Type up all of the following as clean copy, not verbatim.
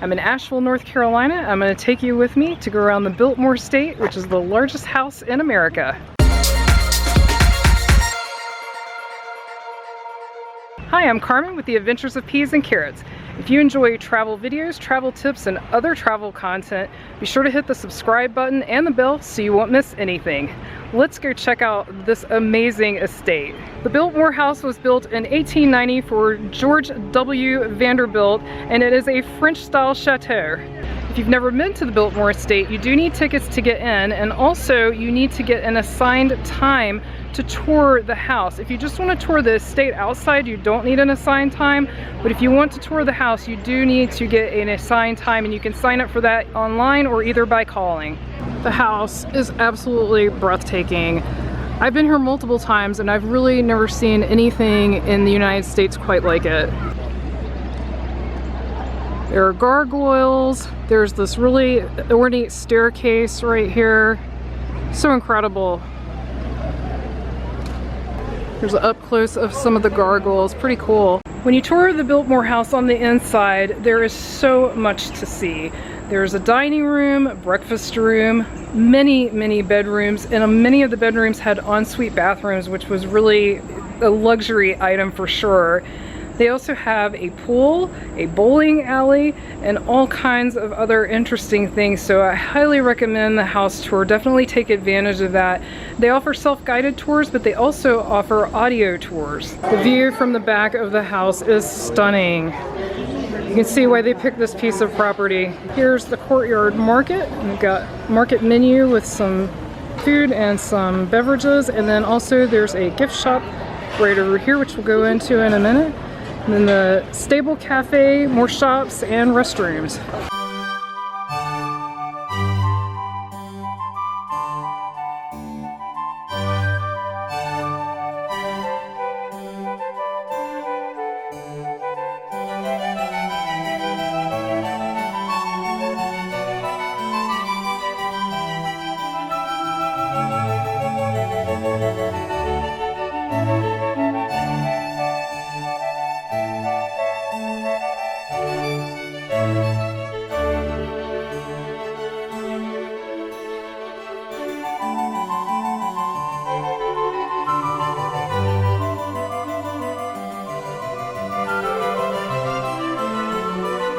I'm in Asheville, North Carolina. I'm going to take you with me to go around the Biltmore Estate, which is the largest house in America. Hi, I'm Carmen with the Adventures of Peas and Carrots. If you enjoy travel videos, travel tips, and other travel content, be sure to hit the subscribe button and the bell so you won't miss anything. Let's go check out this amazing estate. The Biltmore House was built in 1890 for George W. Vanderbilt, and it is a French-style chateau. If you've never been to the Biltmore Estate, you do need tickets to get in, and also you need to get an assigned time to tour the house. If you just want to tour the estate outside, you don't need an assigned time, but if you want to tour the house, you do need to get an assigned time, and you can sign up for that online or either by calling. The house is absolutely breathtaking. I've been here multiple times and I've really never seen anything in the United States quite like it. There are gargoyles, there's this really ornate staircase right here. So incredible. There's an up close of some of the gargoyles, pretty cool. When you tour the Biltmore House on the inside, there is so much to see. There's a dining room, breakfast room, many bedrooms, and many of the bedrooms had ensuite bathrooms, which was really a luxury item for sure. They also have a pool, a bowling alley, and all kinds of other interesting things, so I highly recommend the house tour. Definitely take advantage of that. They offer self-guided tours, but they also offer audio tours. The view from the back of the house is stunning. You can see why they picked this piece of property. Here's the courtyard market. We've got market menu with some food and some beverages, and then also there's a gift shop right over here, which we'll go into in a minute. And then the stable cafe, more shops, and restrooms.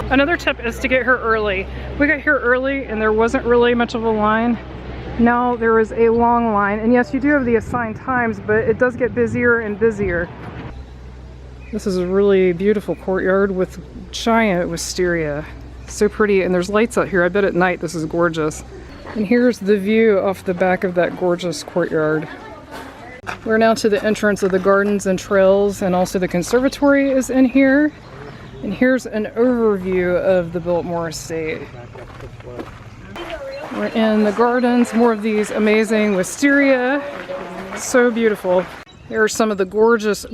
Another tip is to get here early. We got here early and there wasn't really much of a line. Now there is a long line, and yes, you do have the assigned times, but it does get busier and busier. This is a really beautiful courtyard with giant wisteria. So pretty, and there's lights out here. I bet at night this is gorgeous. And here's the view off the back of that gorgeous courtyard. We're now to the entrance of the gardens and trails, and also the conservatory is in here. And here's an overview of the Biltmore Estate. We're in the gardens, more of these amazing wisteria. So beautiful. There are some of the gorgeous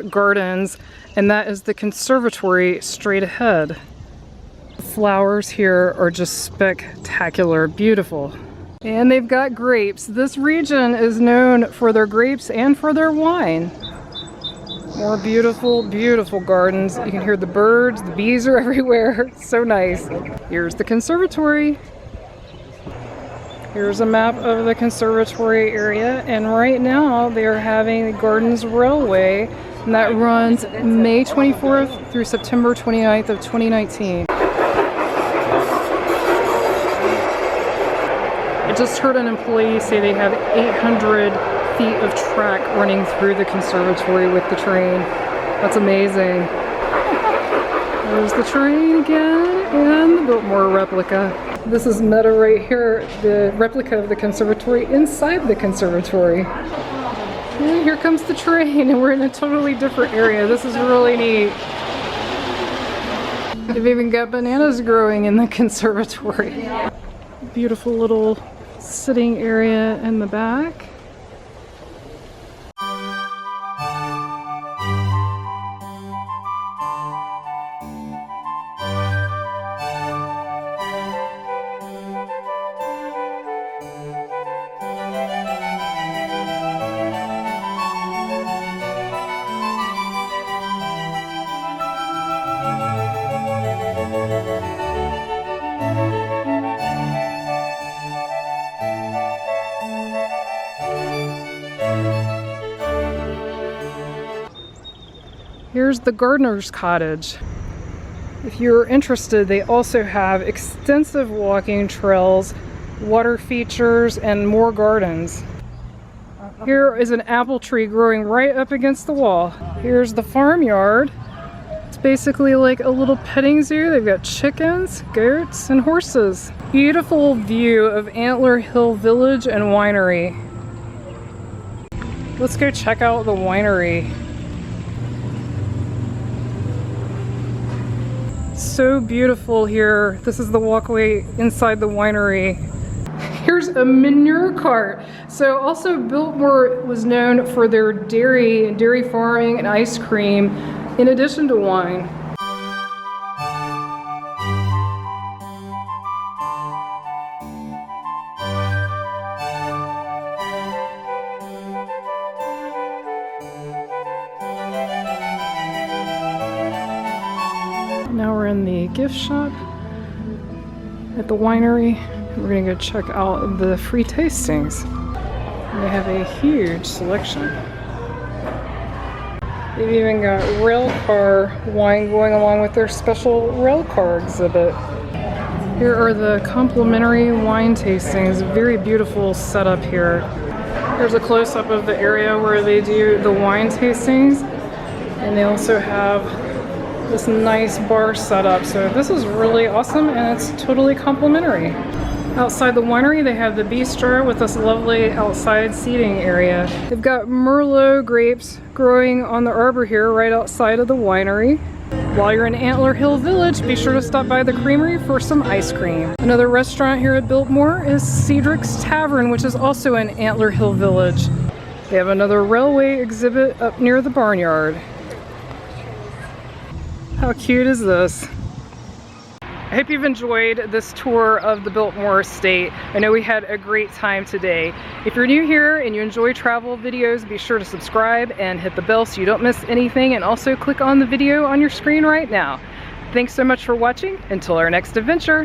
gardens, and that is the conservatory straight ahead. The flowers here are just spectacular, beautiful. And they've got grapes. This region is known for their grapes and for their wine. More beautiful gardens. You can hear the birds, the bees are everywhere. So nice. Here's the conservatory. Here's a map of the conservatory area, and right now they are having the Gardens Railway, and that runs May 24th through September 29th of 2019. I just heard an employee say they have 800 feet of track running through the conservatory with the train. That's amazing. There's the train again, and the Biltmore replica. This is Meta right here, the replica of the conservatory inside the conservatory. And here comes the train, and we're in a totally different area. This is really neat. They've even got bananas growing in the conservatory. Beautiful little sitting area in the back. here's the gardener's cottage. If you're interested, they also have extensive walking trails, water features, and more gardens. Here is an apple tree growing right up against the wall. Here's the farmyard. It's basically like a little petting zoo. They've got chickens, goats, and horses. Beautiful view of Antler Hill Village and winery. Let's go check out the winery. So beautiful here. This is the walkway inside the winery. Here's a manure cart. So also Biltmore was known for their dairy farming and ice cream in addition to wine. Now we're in the gift shop at the winery. We're gonna go check out the free tastings. They have a huge selection. They've even got rail car wine going along with their special rail car exhibit. Here are the complimentary wine tastings. Very beautiful setup here. Here's a close-up of the area where they do the wine tastings. And they also have this nice bar setup. So this is really awesome and it's totally complimentary. Outside the winery, they have the bistro with this lovely outside seating area. They've got Merlot grapes growing on the arbor here right outside of the winery. While you're in Antler Hill Village, be sure to stop by the creamery for some ice cream. Another restaurant here at Biltmore is Cedric's Tavern, which is also in Antler Hill Village. They have another railway exhibit up near the barnyard. How cute is this? I hope you've enjoyed this tour of the Biltmore Estate. I know we had a great time today. If you're new here and you enjoy travel videos, be sure to subscribe and hit the bell so you don't miss anything, and also click on the video on your screen right now. Thanks so much for watching. Until our next adventure.